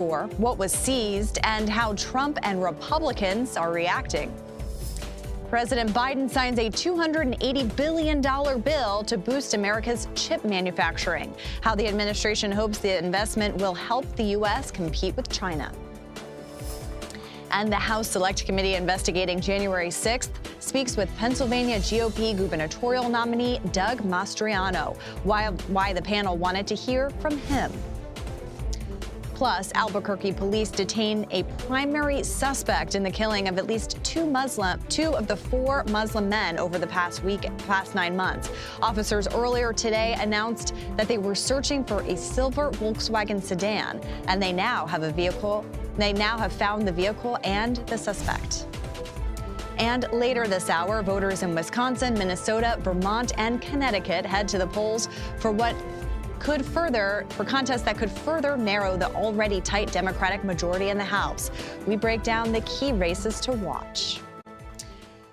what was seized and how Trump and Republicans are reacting. President Biden signs a $280 billion bill to boost America's chip manufacturing. How the administration hopes the investment will help the U.S. compete with China. And the House Select Committee investigating January 6th speaks with Pennsylvania GOP gubernatorial nominee Doug Mastriano. Why the panel wanted to hear from him. Plus, Albuquerque police detain a primary suspect in the killing of at least two of the four Muslim men over the past 9 months. Officers earlier today announced that they were searching for a silver Volkswagen sedan, and they now have found the vehicle and the suspect. And later this hour, voters in Wisconsin, Minnesota, Vermont, and Connecticut head to the polls for contests that could further narrow the already tight Democratic majority in the House. We break down the key races to watch.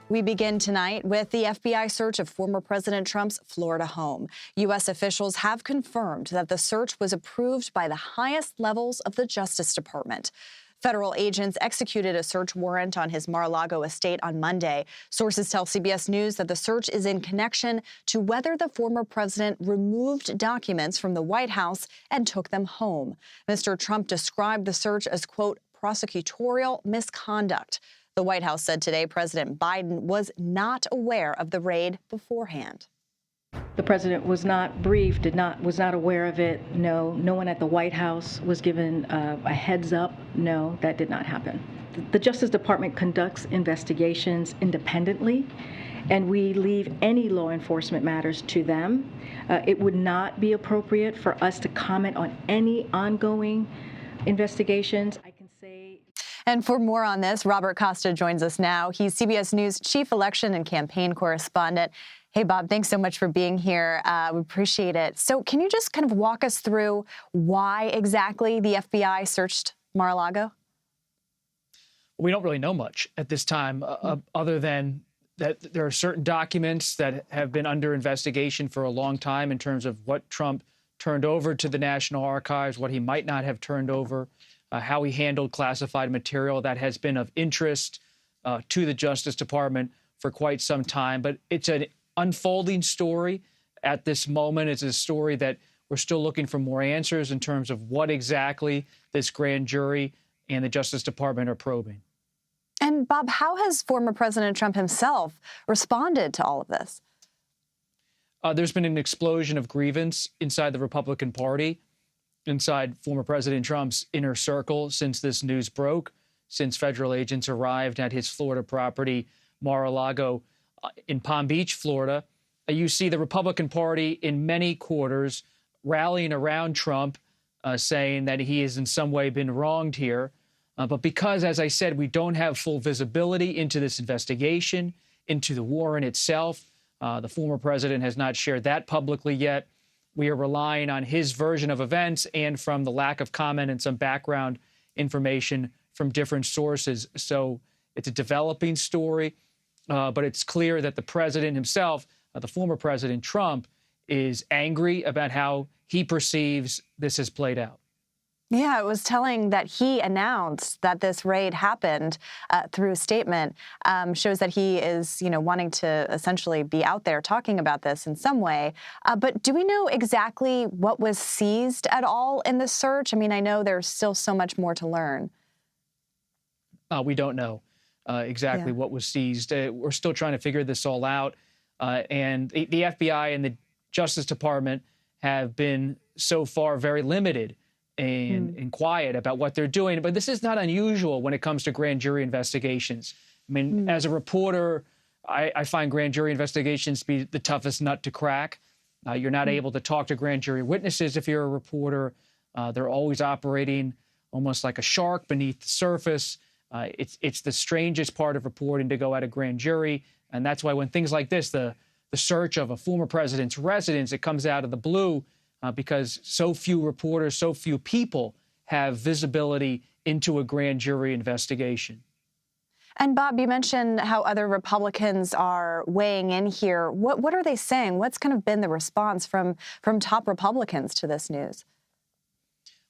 We begin tonight with the FBI search of former President Trump's Florida home. U.S. officials have confirmed that the search was approved by the highest levels of the Justice Department. Federal agents executed a search warrant on his Mar-a-Lago estate on Monday. Sources tell CBS News that the search is in connection to whether the former president removed documents from the White House and took them home. Mr. Trump described the search as, quote, prosecutorial misconduct. The White House said today President Biden was not aware of the raid beforehand. The president was not briefed, was not aware of it. No one at the White House was given a heads up. No, that did not happen. The Justice Department conducts investigations independently, and we leave any law enforcement matters to them. It would not be appropriate for us to comment on any ongoing investigations. I can say. And for more on this, Robert Costa joins us now. He's CBS News chief election and campaign correspondent. Hey, Bob, thanks so much for being here. We appreciate it. So can you just kind of walk us through why exactly the FBI searched Mar-a-Lago? We don't really know much at this time, other than that there are certain documents that have been under investigation for a long time in terms of what Trump turned over to the National Archives, what he might not have turned over, how he handled classified material that has been of interest to the Justice Department for quite some time. But it's an unfolding story at this moment. It's a story that we're still looking for more answers in terms of what exactly this grand jury and the Justice Department are probing. And Bob, how has former President Trump himself responded to all of this? There's been an explosion of grievance inside the Republican Party, inside former President Trump's inner circle since this news broke, since federal agents arrived at his Florida property, Mar-a-Lago, in Palm Beach, Florida. You see the Republican Party in many quarters rallying around Trump, saying that he has in some way been wronged here. But because, as I said, we don't have full visibility into this investigation, into the warrant itself, the former president has not shared that publicly yet. We are relying on his version of events and from the lack of comment and some background information from different sources. So it's a developing story. But it's clear that the president himself, the former President Trump, is angry about how he perceives this has played out. Yeah, it was telling that he announced that this raid happened through a statement. Shows that he is, wanting to essentially be out there talking about this in some way. But do we know exactly what was seized at all in the search? I mean, I know there's still so much more to learn. We don't know exactly what was seized. We're still trying to figure this all out. And the FBI and the Justice Department have been so far very limited and quiet about what they're doing. But this is not unusual when it comes to grand jury investigations. I mean, as a reporter, I find grand jury investigations to be the toughest nut to crack. You're not able to talk to grand jury witnesses if you're a reporter. They're always operating almost like a shark beneath the surface. It's the strangest part of reporting to go at a grand jury. And that's why when things like this, the search of a former president's residence, it comes out of the blue because so few reporters, so few people have visibility into a grand jury investigation. And Bob, you mentioned how other Republicans are weighing in here. What are they saying? What's kind of been the response from top Republicans to this news?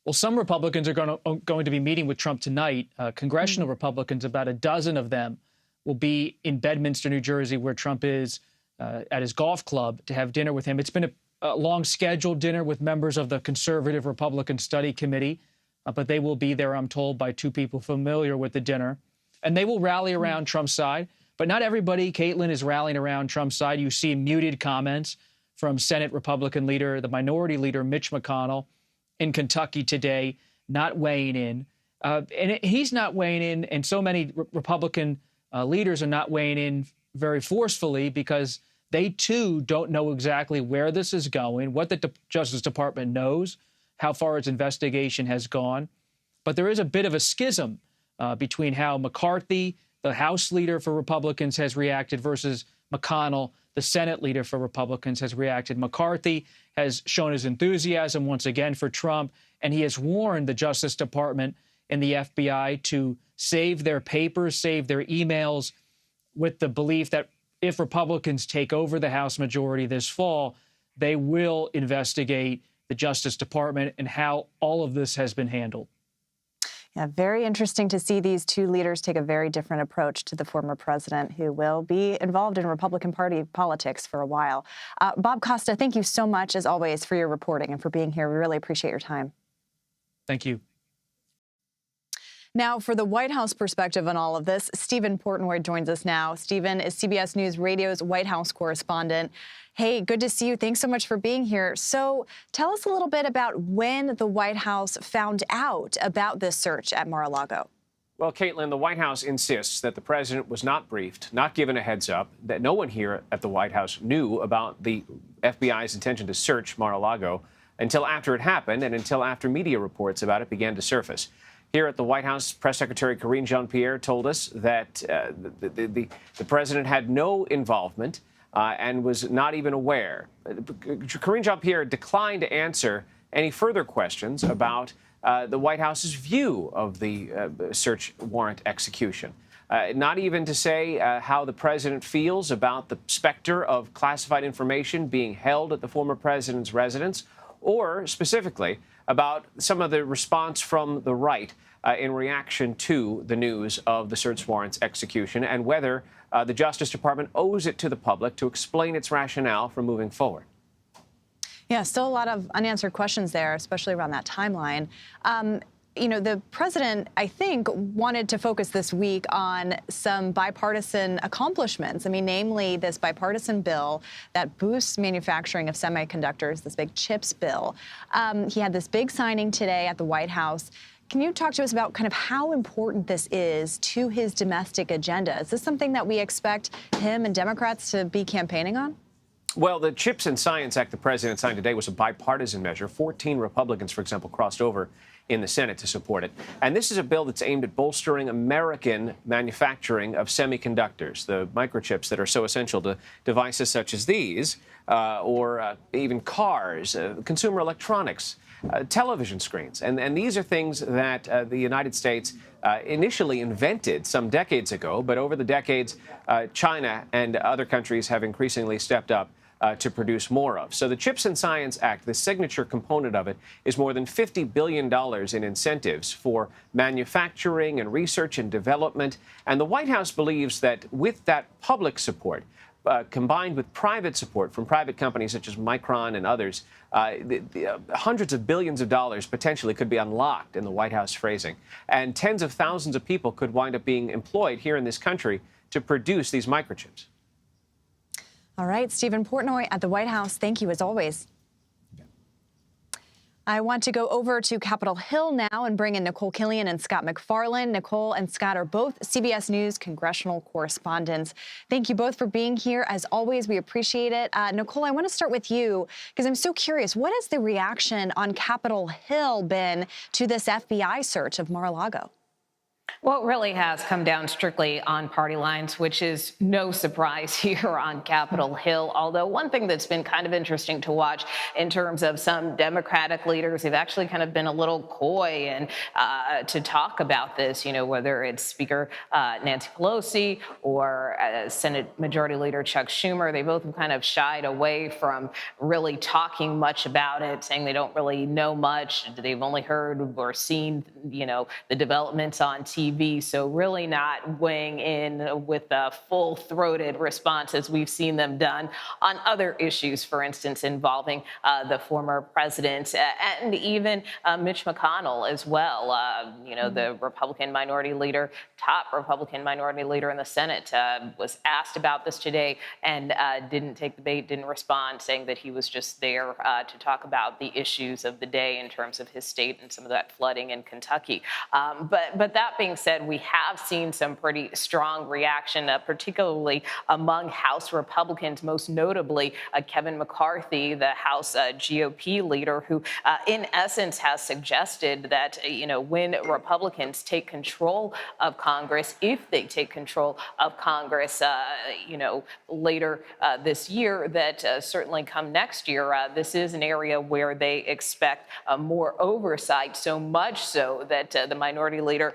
Well, some Republicans are going to be meeting with Trump tonight. Congressional Republicans, about a dozen of them, will be in Bedminster, New Jersey, where Trump is at his golf club, to have dinner with him. It's been a long scheduled dinner with members of the Conservative Republican Study Committee, but they will be there, I'm told, by two people familiar with the dinner. And they will rally around Trump's side. But not everybody, Caitlin, is rallying around Trump's side. You see muted comments from Senate Republican leader, the minority leader, Mitch McConnell, in Kentucky today, not weighing in. And he's not weighing in, and so many Republican leaders are not weighing in very forcefully because they, too, don't know exactly where this is going, what the Justice Department knows, how far its investigation has gone. But there is a bit of a schism between how McCarthy, the House leader for Republicans, has reacted versus McConnell, the Senate leader for Republicans, has reacted. McCarthy has shown his enthusiasm once again for Trump, and he has warned the Justice Department and the FBI to save their papers, save their emails, with the belief that if Republicans take over the House majority this fall, they will investigate the Justice Department and how all of this has been handled. Yeah, very interesting to see these two leaders take a very different approach to the former president, who will be involved in Republican Party politics for a while. Bob Costa, thank you so much, as always, for your reporting and for being here. We really appreciate your time. Thank you. Now, for the White House perspective on all of this, Stephen Portnoy joins us now. Stephen is CBS News Radio's White House correspondent. Hey, good to see you. Thanks so much for being here. So tell us a little bit about when the White House found out about this search at Mar-a-Lago. Well, Caitlin, the White House insists that the president was not briefed, not given a heads up, that no one here at the White House knew about the FBI's intention to search Mar-a-Lago until after it happened and until after media reports about it began to surface. Here at the White House, Press Secretary Karine Jean-Pierre told us that the president had no involvement and was not even aware. Karine Jean-Pierre declined to answer any further questions about the White House's view of the search warrant execution. Not even to say how the president feels about the specter of classified information being held at the former president's residence, or specifically about some of the response from the right in reaction to the news of the search warrant's execution, and whether the Justice Department owes it to the public to explain its rationale for moving forward. Yeah, still a lot of unanswered questions there, especially around that timeline. You know, the president, I think, wanted to focus this week on some bipartisan accomplishments. I mean, namely this bipartisan bill that boosts manufacturing of semiconductors, this big CHIPS bill. He had this big signing today at the White House. Can you talk to us about kind of how important this is to his domestic agenda? Is this something that we expect him and Democrats to be campaigning on? Well, the CHIPS and Science Act the president signed today was a bipartisan measure. 14 Republicans, for example, crossed over in the Senate to support it. And this is a bill that's aimed at bolstering American manufacturing of semiconductors, the microchips that are so essential to devices such as these, or even cars, consumer electronics, television screens. And these are things that the United States initially invented some decades ago, but over the decades, China and other countries have increasingly stepped up to produce more of. So the CHIPS and Science Act, the signature component of it, is more than $50 billion in incentives for manufacturing and research and development. And the White House believes that with that public support, combined with private support from private companies such as Micron and others, hundreds of billions of dollars potentially could be unlocked, in the White House phrasing. And tens of thousands of people could wind up being employed here in this country to produce these microchips. All right, Stephen Portnoy at the White House, thank you as always. I want to go over to Capitol Hill now and bring in Nicole Killian and Scott McFarland. Nicole and Scott are both CBS News congressional correspondents. Thank you both for being here. As always, we appreciate it. Nicole, I want to start with you because I'm so curious. What has the reaction on Capitol Hill been to this FBI search of Mar-a-Lago? Well, it really has come down strictly on party lines, which is no surprise here on Capitol Hill. Although one thing that's been kind of interesting to watch in terms of some Democratic leaders, they've actually kind of been a little coy and to talk about this, you know, whether it's Speaker Nancy Pelosi or Senate Majority Leader Chuck Schumer. They both have kind of shied away from really talking much about it, saying they don't really know much. They've only heard or seen, you know, the developments on TV. So really not weighing in with a full-throated response as we've seen them done on other issues, for instance, involving the former president and even Mitch McConnell as well. You know, the Republican minority leader, top Republican minority leader in the Senate, was asked about this today and didn't take the bait, didn't respond, saying that he was just there to talk about the issues of the day in terms of his state and some of that flooding in Kentucky. But that being said, we have seen some pretty strong reaction, particularly among House Republicans, most notably Kevin McCarthy, the House GOP leader, who in essence has suggested that, you know, when Republicans take control of Congress, if they take control of Congress, you know, later this year, that certainly come next year, this is an area where they expect more oversight, so much so that the minority leader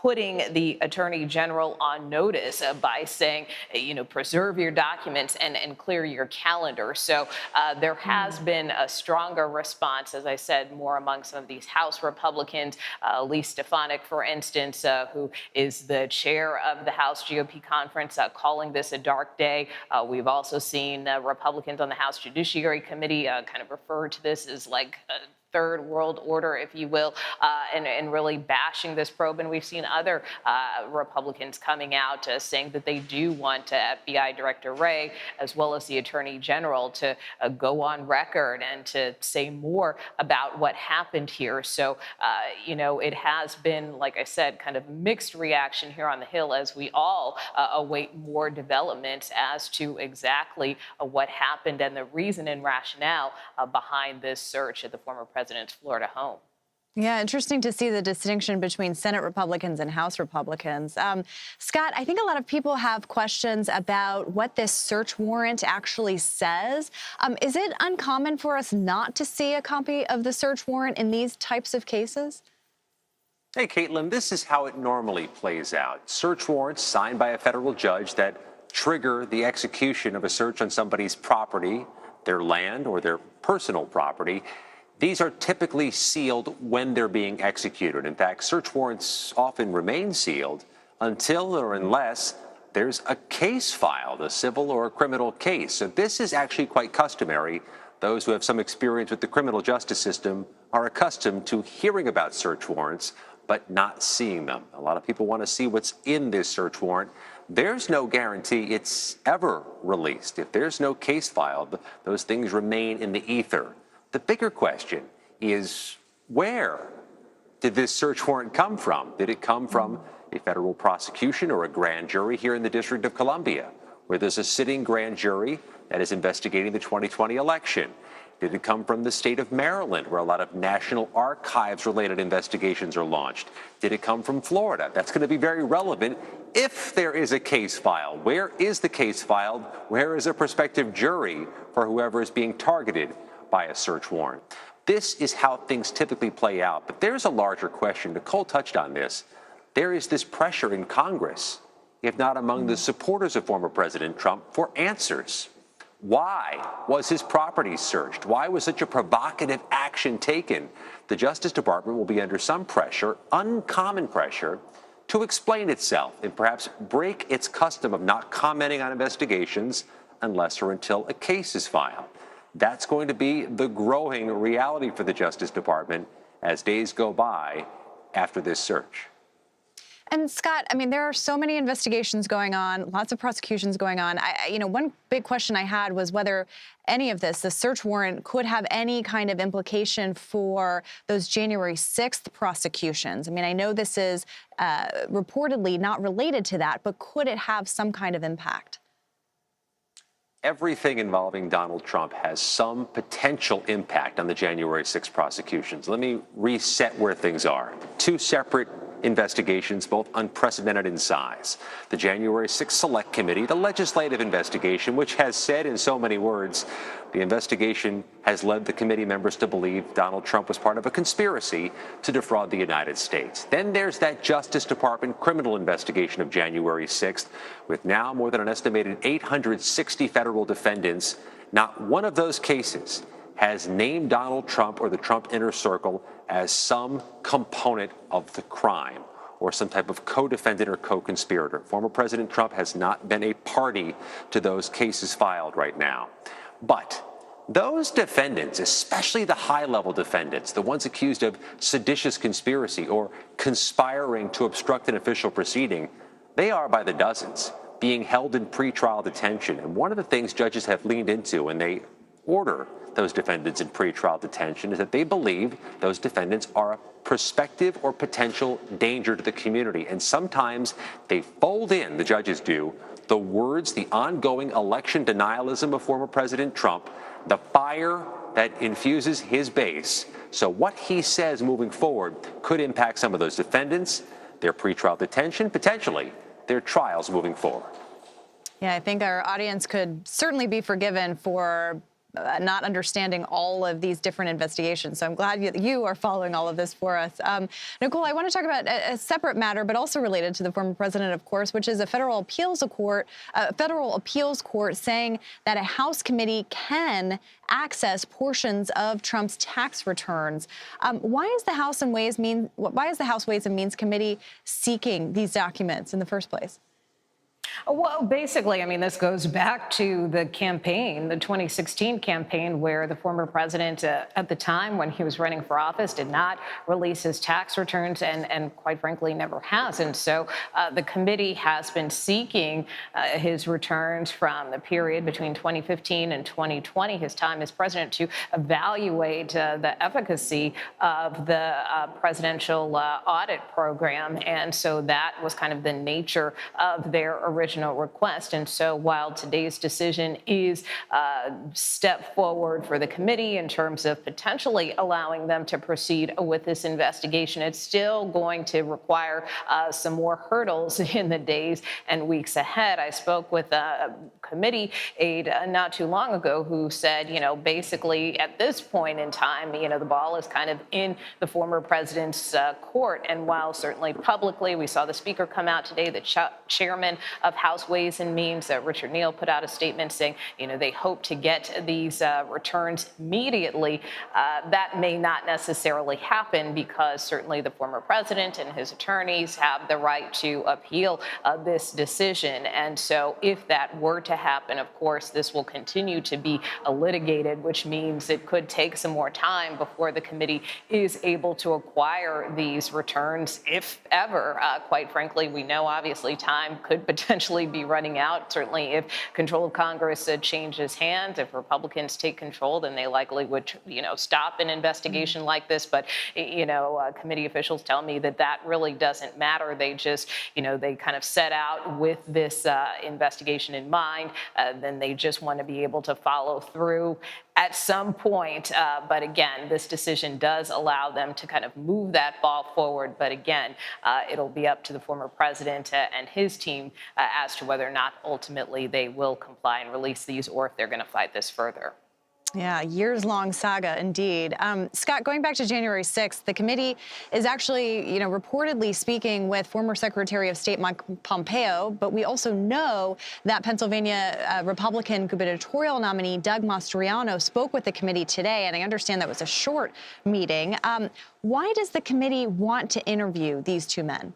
putting the Attorney General on notice by saying, you know, preserve your documents and clear your calendar. So there has been a stronger response, as I said, more among some of these House Republicans. Lee Stefanik, for instance, who is the chair of the House GOP conference, calling this a dark day. We've also seen Republicans on the House Judiciary Committee kind of refer to this as like third world order, if you will, and really bashing this probe. And we've seen other Republicans coming out saying that they do want FBI Director Wray, as well as the Attorney General, to go on record and to say more about what happened here. So, you know, it has been, like I said, kind of mixed reaction here on the Hill as we all await more developments as to exactly what happened and the reason and rationale behind this search at the former president's Florida home. Yeah, interesting to see the distinction between Senate Republicans and House Republicans. Scott, I think a lot of people have questions about what this search warrant actually says. Is it uncommon for us not to see a copy of the search warrant in these types of cases? Hey, Caitlin, this is how it normally plays out. Search warrants signed by a federal judge that trigger the execution of a search on somebody's property, their land, or their personal property. These are typically sealed when they're being executed. In fact, search warrants often remain sealed until or unless there's a case filed, a civil or a criminal case. So this is actually quite customary. Those who have some experience with the criminal justice system are accustomed to hearing about search warrants, but not seeing them. A lot of people want to see what's in this search warrant. There's no guarantee it's ever released. If there's no case filed, those things remain in the ether. The bigger question is, where did this search warrant come from? Did it come from a federal prosecution or a grand jury here in the District of Columbia, where there's a sitting grand jury that is investigating the 2020 election? Did it come from the state of Maryland, where a lot of National Archives-related investigations are launched? Did it come from Florida? That's going to be very relevant if there is a case filed. Where is the case filed? Where is a prospective jury for whoever is being targeted by a search warrant? This is how things typically play out. But there's a larger question. Nicole touched on this. There is this pressure in Congress, if not among the supporters of former President Trump, for answers. Why was his property searched? Why was such a provocative action taken? The Justice Department will be under some pressure, uncommon pressure, to explain itself and perhaps break its custom of not commenting on investigations unless or until a case is filed. That's going to be the growing reality for the Justice Department as days go by after this search. And Scott, I mean, there are so many investigations going on, lots of prosecutions going on. You know, one big question I had was whether any of this, the search warrant, could have any kind of implication for those January 6th prosecutions. I mean, I know this is reportedly not related to that, but could it have some kind of impact? Everything involving Donald Trump has some potential impact on the January 6th prosecutions. Let me reset where things are. Two separate investigations, both unprecedented in size. The January 6th Select Committee, the legislative investigation, which has said in so many words, the investigation has led the committee members to believe Donald Trump was part of a conspiracy to defraud the United States. Then there's that Justice Department criminal investigation of January 6th, with now more than an estimated 860 federal defendants. Not one of those cases has named Donald Trump or the Trump inner circle as some component of the crime or some type of co-defendant or co-conspirator. Former President Trump has not been a party to those cases filed right now. But those defendants, especially the high-level defendants, the ones accused of seditious conspiracy or conspiring to obstruct an official proceeding, they are by the dozens being held in pretrial detention. And one of the things judges have leaned into when they order those defendants in pretrial detention is that they believe those defendants are a prospective or potential danger to the community. And sometimes they fold in, the judges do, the words, the ongoing election denialism of former President Trump, the fire that infuses his base. So what he says moving forward could impact some of those defendants, their pretrial detention, potentially their trials moving forward. Yeah, I think our audience could certainly be forgiven for not understanding all of these different investigations. So I'm glad you are following all of this for us. Nicole, I want to talk about a separate matter, but also related to the former president, of course, which is a federal appeals court saying that a House committee can access portions of Trump's tax returns. Why is the House Ways and Means Committee seeking these documents in the first place? Well, basically, I mean, this goes back to the campaign, the 2016 campaign, where the former president, at the time when he was running for office, did not release his tax returns and quite frankly, never has. And so the committee has been seeking his returns from the period between 2015 and 2020, his time as president, to evaluate the efficacy of the presidential audit program. And so that was kind of the nature of their original request. And so while today's decision is a step forward for the committee in terms of potentially allowing them to proceed with this investigation, it's still going to require some more hurdles in the days and weeks ahead. I spoke with a committee aide not too long ago who said, basically at this point in time, the ball is kind of in the former president's court. And while certainly publicly we saw the speaker come out today, the chairman of House Ways and Means, Richard Neal, put out a statement saying, they hope to get these returns immediately. That may not necessarily happen because certainly the former president and his attorneys have the right to appeal this decision. And so if that were to happen, of course, this will continue to be litigated, which means it could take some more time before the committee is able to acquire these returns, if ever. Quite frankly, we know obviously time could potentially be running out. Certainly if control of Congress changes hands, if Republicans take control, then they likely would, stop an investigation like this. But, committee officials tell me that really doesn't matter. They just, they kind of set out with this investigation in mind. Then they just want to be able to follow through at some point. But again, this decision does allow them to kind of move that ball forward. But again, it'll be up to the former president and his team as to whether or not ultimately they will comply and release these, or if they're going to fight this further. Yeah, years-long saga, indeed. Scott, going back to January 6th, the committee is actually, reportedly speaking with former Secretary of State Mike Pompeo, but we also know that Pennsylvania Republican gubernatorial nominee Doug Mastriano spoke with the committee today, and I understand that was a short meeting. Why does the committee want to interview these two men?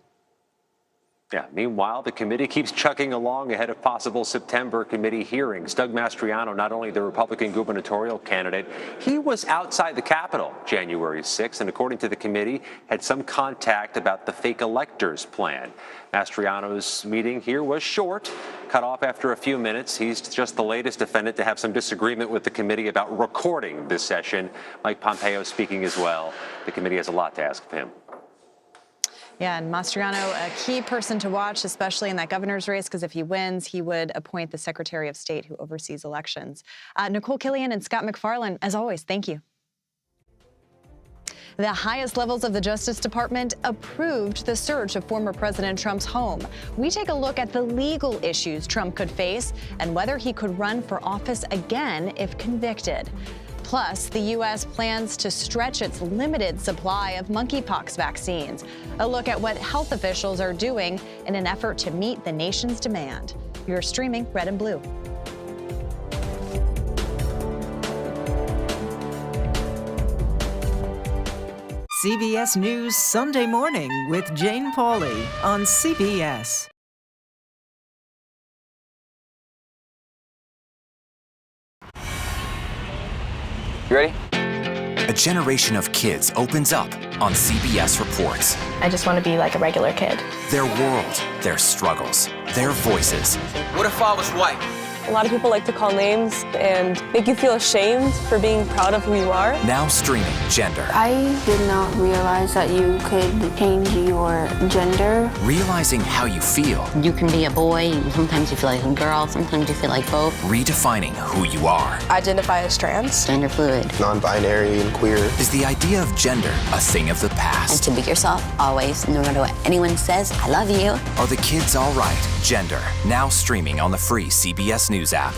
Yeah. Meanwhile, the committee keeps chugging along ahead of possible September committee hearings. Doug Mastriano, not only the Republican gubernatorial candidate, he was outside the Capitol January 6th, and according to the committee, had some contact about the fake electors plan. Mastriano's meeting here was short, cut off after a few minutes. He's just the latest defendant to have some disagreement with the committee about recording this session. Mike Pompeo speaking as well. The committee has a lot to ask of him. Yeah, and Mastriano, a key person to watch, especially in that governor's race, because if he wins, he would appoint the Secretary of State who oversees elections. Nicole Killian and Scott MacFarlane, as always, thank you. The highest levels of the Justice Department approved the search of former President Trump's home. We take a look at the legal issues Trump could face and whether he could run for office again if convicted. Plus, the U.S. plans to stretch its limited supply of monkeypox vaccines. A look at what health officials are doing in an effort to meet the nation's demand. You're streaming Red and Blue. CBS News Sunday Morning with Jane Pauley on CBS. You ready? A generation of kids opens up on CBS Reports. I just want to be like a regular kid. Their world, their struggles, their voices. What if I was white? A lot of people like to call names and make you feel ashamed for being proud of who you are. Now streaming Gender. I did not realize that you could change your gender. Realizing how you feel. You can be a boy, sometimes you feel like a girl, sometimes you feel like both. Redefining who you are. I identify as trans. Gender fluid. Non-binary and queer. Is the idea of gender a thing of the past? And to be yourself, always, no matter what anyone says, I love you. Are the kids all right? Gender. Now streaming on the free CBS News app.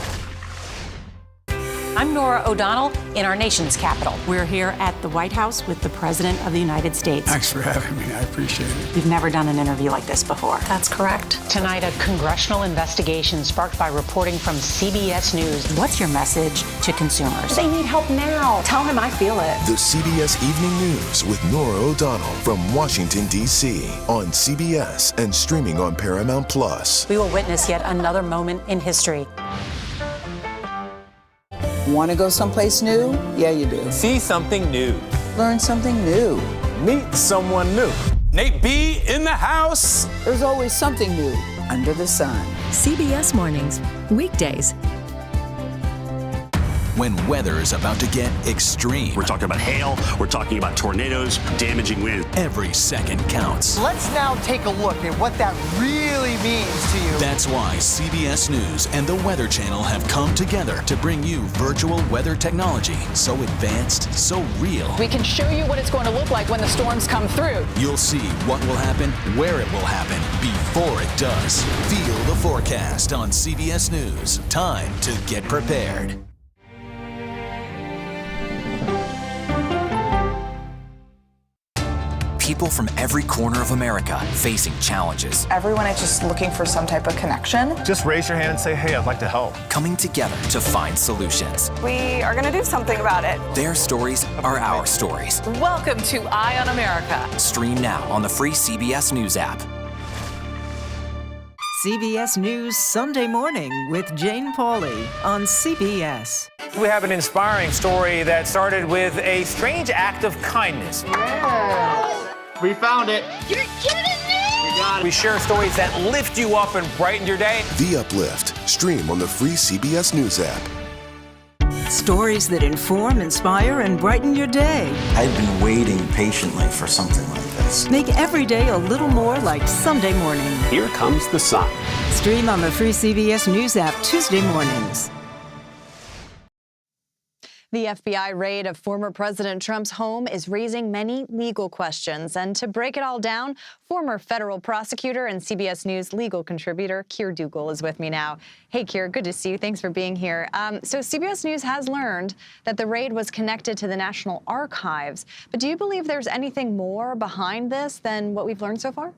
I'm Nora O'Donnell in our nation's capital. We're here at the White House with the President of the United States. Thanks for having me. I appreciate it. We've never done an interview like this before. That's correct. Tonight, a congressional investigation sparked by reporting from CBS News. What's your message to consumers? They need help now. Tell him I feel it. The CBS Evening News with Nora O'Donnell from Washington, D.C. on CBS and streaming on Paramount Plus. We will witness yet another moment in history. Want to go someplace new? Yeah, you do. See something new. Learn something new. Meet someone new. Nate B in the house. There's always something new under the sun. CBS Mornings, weekdays. When weather is about to get extreme. We're talking about hail, we're talking about tornadoes, damaging wind. Every second counts. Let's now take a look at what that really means to you. That's why CBS News and the Weather Channel have come together to bring you virtual weather technology so advanced, so real. We can show you what it's going to look like when the storms come through. You'll see what will happen, where it will happen, before it does. Feel the forecast on CBS News. Time to get prepared. People from every corner of America facing challenges. Everyone is just looking for some type of connection. Just raise your hand and say, hey, I'd like to help. Coming together to find solutions. We are going to do something about it. Their stories are our stories. Welcome to Eye on America. Stream now on the free CBS News app. CBS News Sunday Morning with Jane Pauley on CBS. We have an inspiring story that started with a strange act of kindness. Yeah. We found it. You're kidding me! We got it. We share stories that lift you up and brighten your day. The Uplift. Stream on the free CBS News app. Stories that inform, inspire, and brighten your day. I've been waiting patiently for something like this. Make every day a little more like Sunday morning. Here comes the sun. Stream on the free CBS News app Tuesday mornings. The FBI raid of former President Trump's home is raising many legal questions. And to break it all down, former federal prosecutor and CBS News legal contributor Keir Dugal is with me now. Hey, Keir, good to see you. Thanks for being here. So CBS News has learned that the raid was connected to the National Archives. But do you believe there's anything more behind this than what we've learned so far?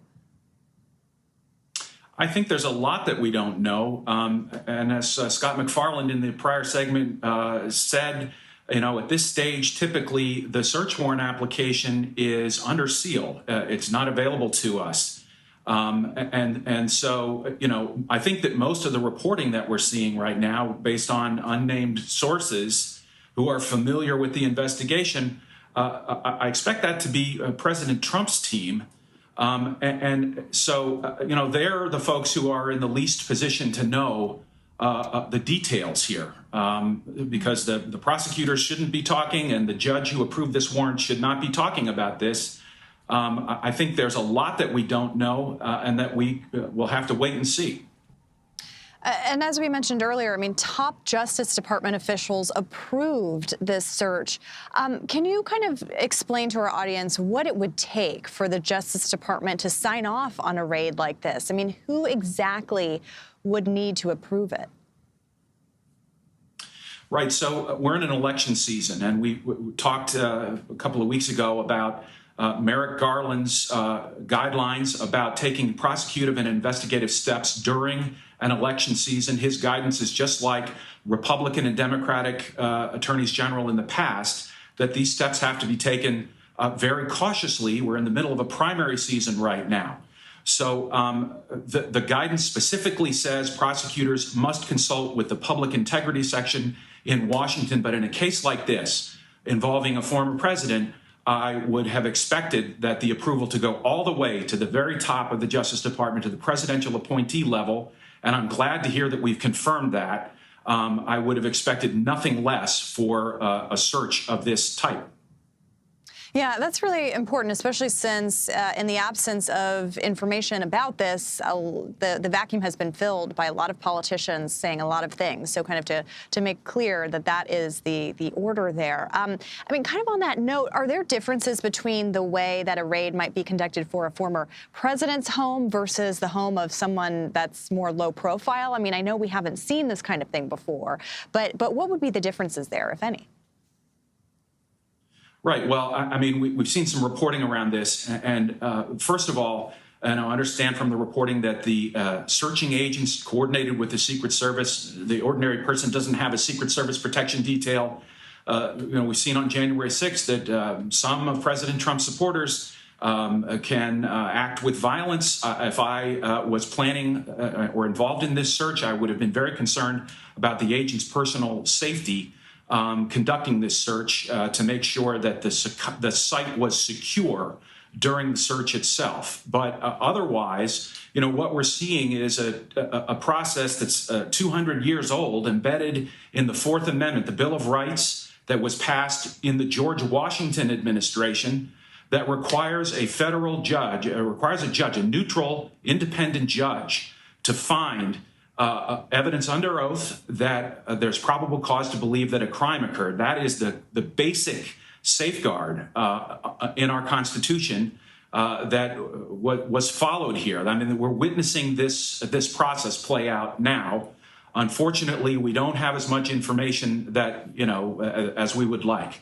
I think there's a lot that we don't know. And as Scott McFarland in the prior segment said, you know, at this stage, typically the search warrant application is under seal. It's not available to us. And so, you know, I think that most of the reporting that we're seeing right now, based on unnamed sources who are familiar with the investigation, I expect that to be President Trump's team. And so, you know, they're the folks who are in the least position to know the details here, because the prosecutors shouldn't be talking and the judge who approved this warrant should not be talking about this. I think there's a lot that we don't know and that we will have to wait and see. And as we mentioned earlier, I mean, top Justice Department officials approved this search. Can you kind of explain to our audience what it would take for the Justice Department to sign off on a raid like this? I mean, who exactly would need to approve it? Right. So we're in an election season, and we talked a couple of weeks ago about Merrick Garland's guidelines about taking prosecutive and investigative steps during an election season. His guidance is just like Republican and Democratic attorneys general in the past, that these steps have to be taken very cautiously. We're in the middle of a primary season right now. So the guidance specifically says prosecutors must consult with the public integrity section in Washington. But in a case like this, involving a former president, I would have expected that the approval to go all the way to the very top of the Justice Department, to the presidential appointee level. And I'm glad to hear that we've confirmed that. I would have expected nothing less for a search of this type. Yeah, that's really important, especially since in the absence of information about this, the vacuum has been filled by a lot of politicians saying a lot of things. So kind of to make clear that that is the order there. I mean, kind of on that note, are there differences between the way that a raid might be conducted for a former president's home versus the home of someone that's more low profile? I mean, I know we haven't seen this kind of thing before, but what would be the differences there, if any? Right. Well, I mean, we've seen some reporting around this. And first of all, and I understand from the reporting that the searching agents coordinated with the Secret Service. The ordinary person doesn't have a Secret Service protection detail. We've seen on January 6th that some of President Trump's supporters can act with violence. If I was planning or involved in this search, I would have been very concerned about the agent's personal safety conducting this search to make sure that the site was secure during the search itself. But otherwise, what we're seeing is a process that's 200 years old, embedded in the Fourth Amendment, the Bill of Rights that was passed in the George Washington administration, that requires a federal judge, a neutral, independent judge, to find evidence under oath that there's probable cause to believe that a crime occurred. That is the basic safeguard in our Constitution that was followed here. I mean, we're witnessing this process play out now. Unfortunately, we don't have as much information that as we would like.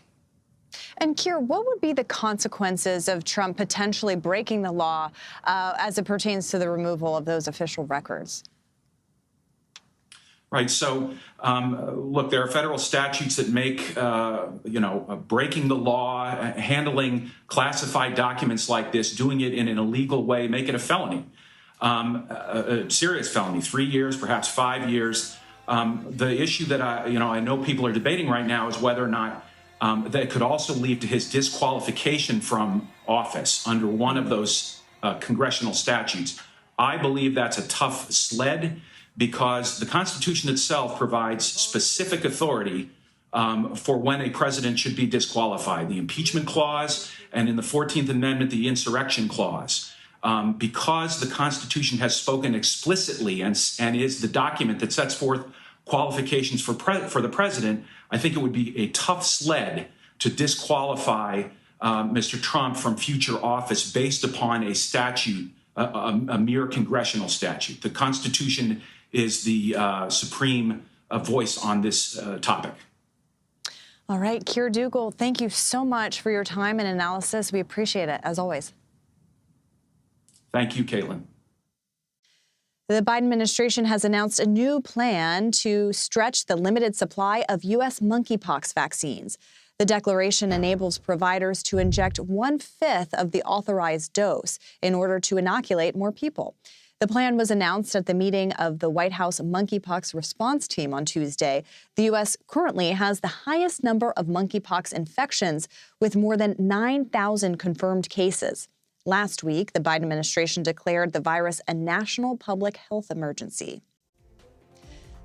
And Keir, what would be the consequences of Trump potentially breaking the law as it pertains to the removal of those official records? Right. So, look, there are federal statutes that make, breaking the law, handling classified documents like this, doing it in an illegal way, make it a felony, a serious felony, 3 years, perhaps 5 years. The issue that I know people are debating right now is whether or not that could also lead to his disqualification from office under one of those congressional statutes. I believe that's a tough sled, because the Constitution itself provides specific authority for when a president should be disqualified. The impeachment clause, and in the 14th Amendment, the insurrection clause. Because the Constitution has spoken explicitly and is the document that sets forth qualifications for the president, I think it would be a tough sled to disqualify Mr. Trump from future office based upon a statute, a mere congressional statute. The Constitution is the supreme voice on this topic. All right, Keir Dugal, thank you so much for your time and analysis. We appreciate it, as always. Thank you, Caitlin. The Biden administration has announced a new plan to stretch the limited supply of U.S. monkeypox vaccines. The declaration enables providers to inject 1/5 of the authorized dose in order to inoculate more people. The plan was announced at the meeting of the White House monkeypox response team on Tuesday. The U.S. currently has the highest number of monkeypox infections, with more than 9,000 confirmed cases. Last week, the Biden administration declared the virus a national public health emergency.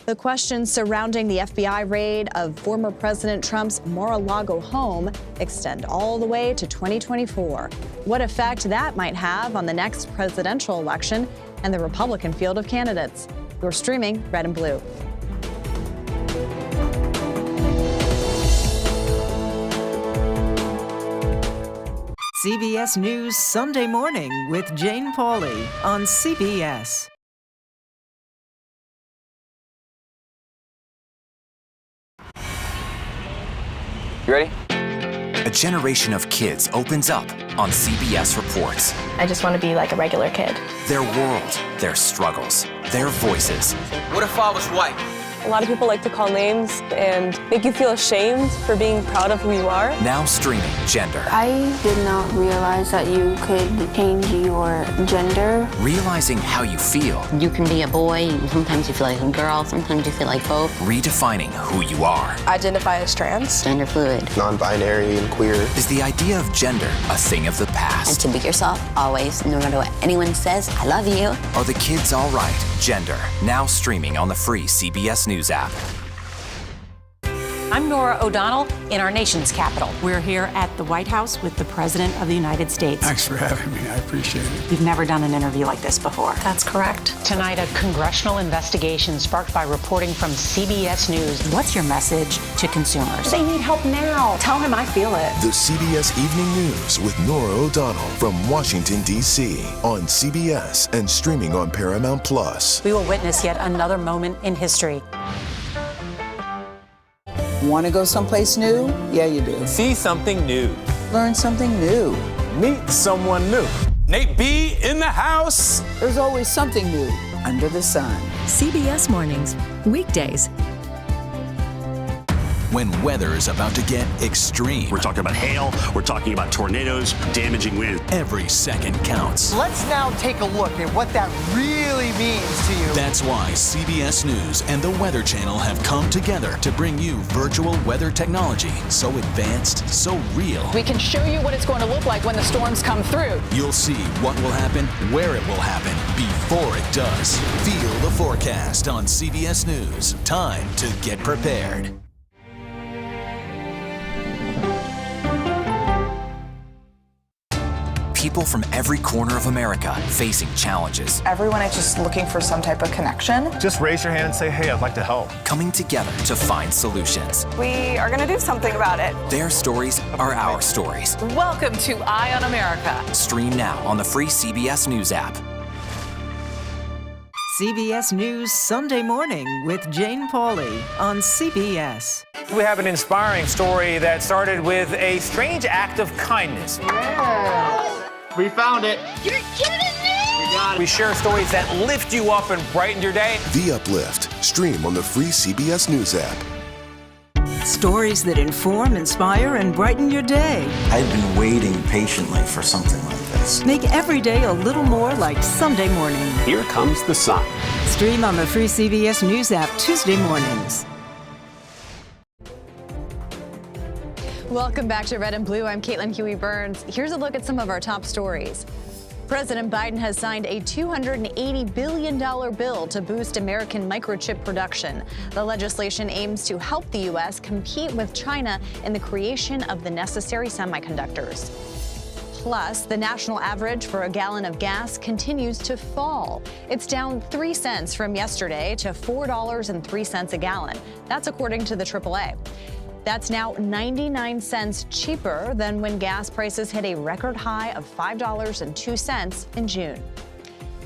The questions surrounding the FBI raid of former President Trump's Mar-a-Lago home extend all the way to 2024. What effect that might have on the next presidential election and the Republican field of candidates. You're streaming Red and Blue. CBS News Sunday Morning with Jane Pauley on CBS. You ready? A generation of kids opens up on CBS Reports. I just want to be like a regular kid. Their world, their struggles, their voices. What if I was white? A lot of people like to call names and make you feel ashamed for being proud of who you are. Now streaming Gender. I did not realize that you could change your gender. Realizing how you feel. You can be a boy, sometimes you feel like a girl, sometimes you feel like both. Redefining who you are. I identify as trans. Gender fluid. Non-binary and queer. Is the idea of gender a thing of the past? And to be yourself, always, no matter what anyone says, I love you. Are the kids all right? Gender. Now streaming on the free CBS News app. I'm Nora O'Donnell in our nation's capital. We're here at the White House with the President of the United States. Thanks for having me. I appreciate it. You've never done an interview like this before. That's correct. Tonight, a congressional investigation sparked by reporting from CBS News. What's your message to consumers? They need help now. Tell him I feel it. The CBS Evening News with Nora O'Donnell from Washington, D.C. on CBS and streaming on Paramount Plus. We will witness yet another moment in history. Want to go someplace new? Yeah, you do. See something new. Learn something new. Meet someone new. Nate B in the house. There's always something new under the sun. CBS Mornings, weekdays. When weather is about to get extreme. We're talking about hail, we're talking about tornadoes, damaging winds. Every second counts. Let's now take a look at what that really means to you. That's why CBS News and the Weather Channel have come together to bring you virtual weather technology so advanced, so real. We can show you what it's going to look like when the storms come through. You'll see what will happen, where it will happen, before it does. Feel the forecast on CBS News. Time to get prepared. People from every corner of America facing challenges. Everyone is just looking for some type of connection. Just raise your hand and say, hey, I'd like to help. Coming together to find solutions. We are going to do something about it. Their stories are our stories. Welcome to Eye on America. Stream now on the free CBS News app. CBS News Sunday Morning with Jane Pauley on CBS. We have an inspiring story that started with a strange act of kindness. Yeah. We found it. You're kidding me! We got it. We share stories that lift you up and brighten your day. The Uplift. Stream on the free CBS News app. Stories that inform, inspire, and brighten your day. I've been waiting patiently for something like this. Make every day a little more like Sunday morning. Here comes the sun. Stream on the free CBS News app Tuesday mornings. Welcome back to Red and Blue. I'm Caitlin Huey-Burns. Here's a look at some of our top stories. President Biden has signed a $280 billion bill to boost American microchip production. The legislation aims to help the U.S. compete with China in the creation of the necessary semiconductors. Plus, the national average for a gallon of gas continues to fall. It's down 3 cents from yesterday to $4.03 a gallon. That's according to the AAA. That's now 99 cents cheaper than when gas prices hit a record high of $5.02 in June.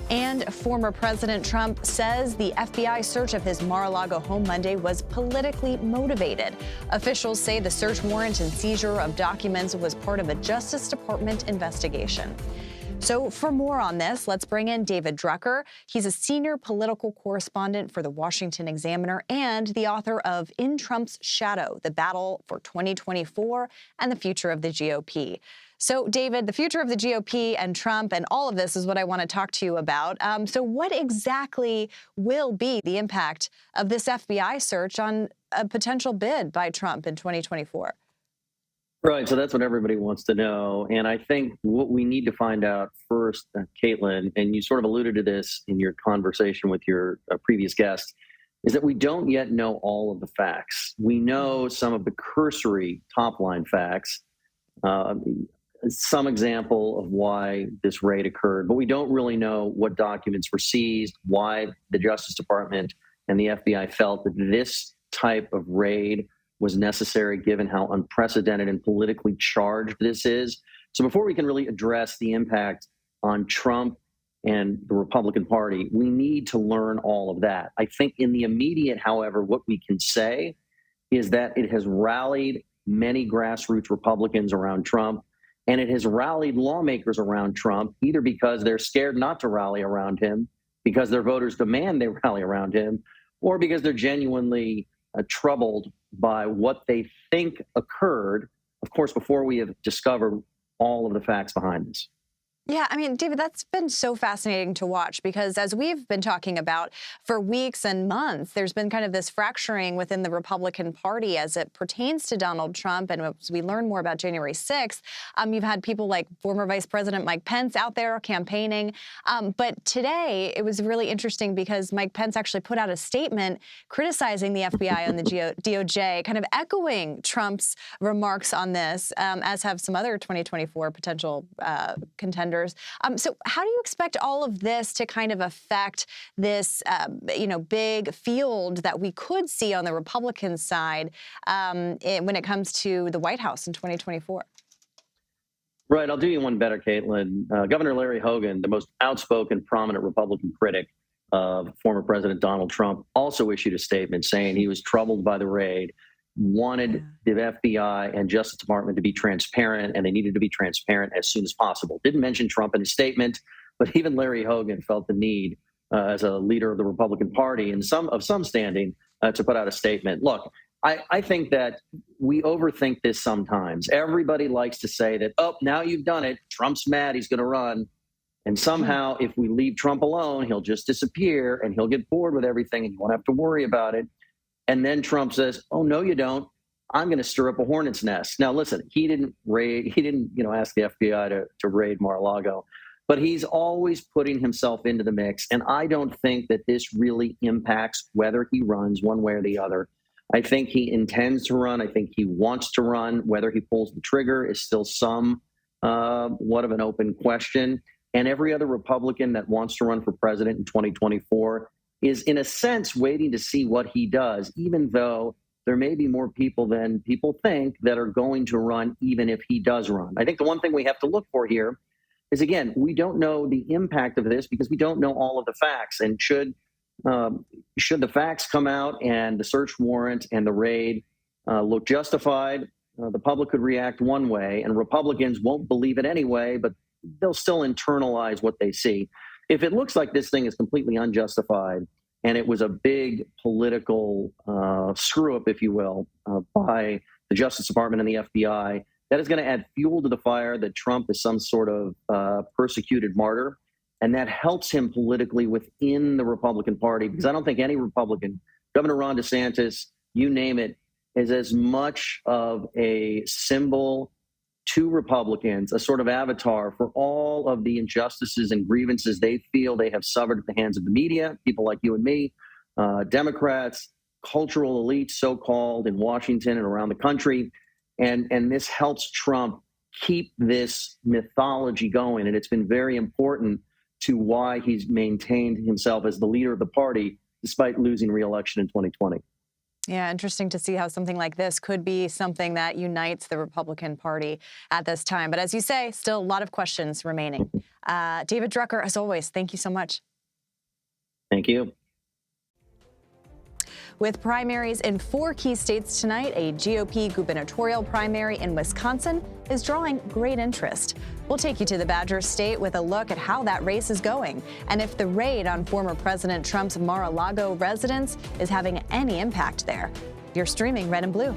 And former President Trump says the FBI search of his Mar-a-Lago home Monday was politically motivated. Officials say the search warrant and seizure of documents was part of a Justice Department investigation. So for more on this, let's bring in David Drucker. He's a senior political correspondent for the Washington Examiner and the author of In Trump's Shadow, The Battle for 2024 and the Future of the GOP. So, David, the future of the GOP and Trump and all of this is what I want to talk to you about. So what exactly will be the impact of this FBI search on a potential bid by Trump in 2024? Right. So that's what everybody wants to know. And I think what we need to find out first, Caitlin, and you sort of alluded to this in your conversation with your previous guest, is that we don't yet know all of the facts. We know some of the cursory top line facts. some example of why this raid occurred, but we don't really know what documents were seized, why the Justice Department and the FBI felt that this type of raid was necessary given how unprecedented and politically charged this is. So before we can really address the impact on Trump and the Republican Party, we need to learn all of that. I think in the immediate, however, what we can say is that it has rallied many grassroots Republicans around Trump, and it has rallied lawmakers around Trump, either because they're scared not to rally around him, because their voters demand they rally around him, or because they're genuinely troubled by what they think occurred, of course, before we have discovered all of the facts behind this. Yeah, I mean, David, that's been so fascinating to watch because as we've been talking about for weeks and months, there's been kind of this fracturing within the Republican Party as it pertains to Donald Trump. And as we learn more about January 6th, you've had people like former Vice President Mike Pence out there campaigning. But today, it was really interesting because Mike Pence actually put out a statement criticizing the FBI and the DOJ, kind of echoing Trump's remarks on this, as have some other 2024 potential contenders. So how do you expect all of this to kind of affect this, big field that we could see on the Republican side when it comes to the White House in 2024? Right. I'll do you one better, Caitlin. Governor Larry Hogan, the most outspoken, prominent Republican critic of former President Donald Trump, also issued a statement saying he was troubled by the raid, wanted the FBI and Justice Department to be transparent, and they needed to be transparent as soon as possible. Didn't mention Trump in his statement, but even Larry Hogan felt the need as a leader of the Republican Party and some standing to put out a statement. Look, I think that we overthink this sometimes. Everybody likes to say that, oh, now you've done it. Trump's mad. He's going to run. And somehow, if we leave Trump alone, he'll just disappear and he'll get bored with everything and you won't have to worry about it. And then Trump says, oh, no, you don't. I'm going to stir up a hornet's nest. Now, listen, he didn't ask the FBI to raid Mar-a-Lago, but he's always putting himself into the mix. And I don't think that this really impacts whether he runs one way or the other. I think he intends to run. I think he wants to run. Whether he pulls the trigger is still somewhat of an open question. And every other Republican that wants to run for president in 2024 is in a sense waiting to see what he does, even though there may be more people than people think that are going to run, even if he does run. I think the one thing we have to look for here is, again, we don't know the impact of this because we don't know all of the facts. And should the facts come out and the search warrant and the raid look justified, the public could react one way and Republicans won't believe it anyway, but they'll still internalize what they see. If it looks like this thing is completely unjustified and it was a big political screw up, if you will, by the Justice Department and the FBI, that is going to add fuel to the fire that Trump is some sort of persecuted martyr. And that helps him politically within the Republican Party, because I don't think any Republican, Governor Ron DeSantis, you name it, is as much of a symbol to Republicans, a sort of avatar for all of the injustices and grievances they feel they have suffered at the hands of the media, people like you and me, Democrats, cultural elites, so-called, in Washington and around the country. And this helps Trump keep this mythology going. And it's been very important to why he's maintained himself as the leader of the party, despite losing re-election in 2020. Yeah, interesting to see how something like this could be something that unites the Republican Party at this time. But as you say, still a lot of questions remaining. David Drucker, as always, thank you so much. Thank you. With primaries in 4 key states tonight, a GOP gubernatorial primary in Wisconsin is drawing great interest. We'll take you to the Badger State with a look at how that race is going and if the raid on former President Trump's Mar-a-Lago residence is having any impact there. You're streaming Red and Blue.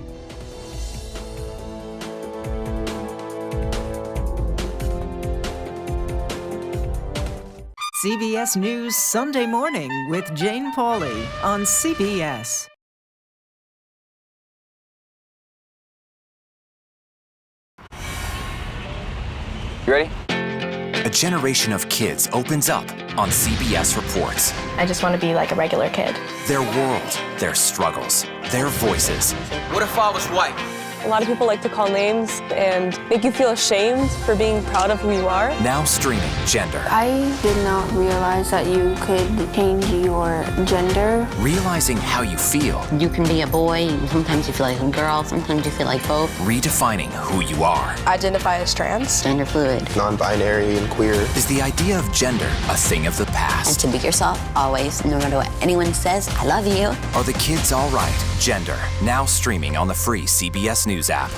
CBS News Sunday Morning with Jane Pauley on CBS. You ready? A generation of kids opens up on CBS Reports. I just want to be like a regular kid. Their world, their struggles, their voices. What if I was white? A lot of people like to call names and make you feel ashamed for being proud of who you are. Now streaming Gender. I did not realize that you could change your gender. Realizing how you feel. You can be a boy, sometimes you feel like a girl, sometimes you feel like both. Redefining who you are. Identify as trans. Gender fluid. Non-binary and queer. Is the idea of gender a thing of the past? And to be yourself, always, no matter what anyone says, I love you. Are the kids all right? Gender. Now streaming on the free CBS News app.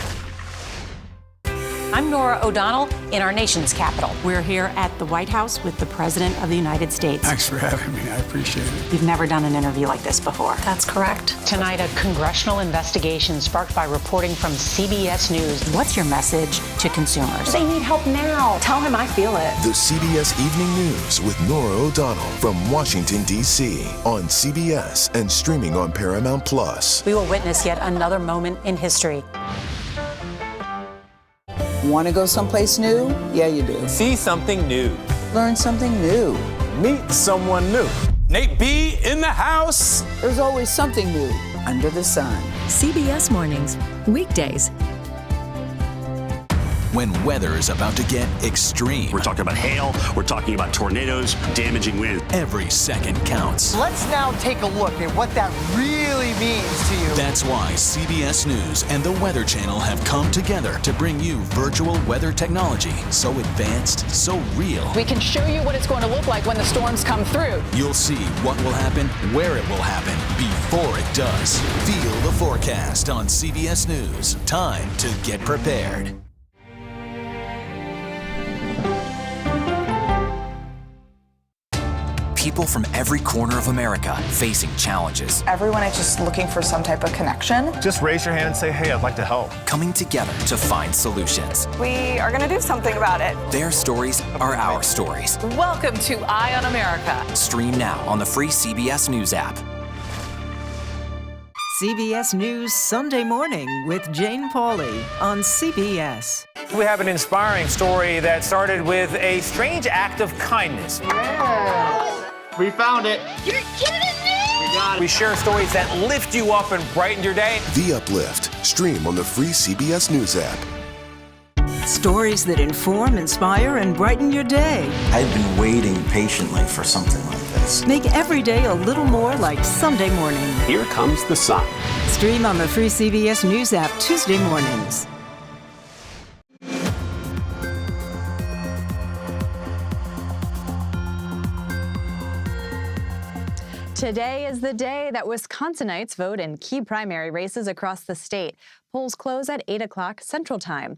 I'm Nora O'Donnell in our nation's capital. We're here at the White House with the President of the United States. Thanks for having me. I appreciate it. You've never done an interview like this before. That's correct. Tonight, a congressional investigation sparked by reporting from CBS News. What's your message to consumers? They need help now. Tell him I feel it. The CBS Evening News with Nora O'Donnell from Washington, D.C. on CBS and streaming on Paramount Plus. We will witness yet another moment in history. Want to go someplace new? Yeah, you do. See something new. Learn something new. Meet someone new. Nate B in the house. There's always something new under the sun. CBS Mornings, weekdays. When weather is about to get extreme. We're talking about hail, we're talking about tornadoes, damaging winds. Every second counts. Let's now take a look at what that really means to you. That's why CBS News and the Weather Channel have come together to bring you virtual weather technology so advanced, so real. We can show you what it's going to look like when the storms come through. You'll see what will happen, where it will happen, before it does. Feel the forecast on CBS News. Time to get prepared. People from every corner of America facing challenges. Everyone is just looking for some type of connection. Just raise your hand and say, hey, I'd like to help. Coming together to find solutions. We are going to do something about it. Their stories are our stories. Welcome to Eye on America. Stream now on the free CBS News app. CBS News Sunday Morning with Jane Pauley on CBS. We have an inspiring story that started with a strange act of kindness. We found it. You're kidding me! We got it. We share stories that lift you up and brighten your day. The Uplift. Stream on the free CBS News app. Stories that inform, inspire, and brighten your day. I've been waiting patiently for something like this. Make every day a little more like Sunday morning. Here comes the sun. Stream on the free CBS News app Tuesday mornings. Today is the day that Wisconsinites vote in key primary races across the state. Polls close at 8 o'clock Central Time.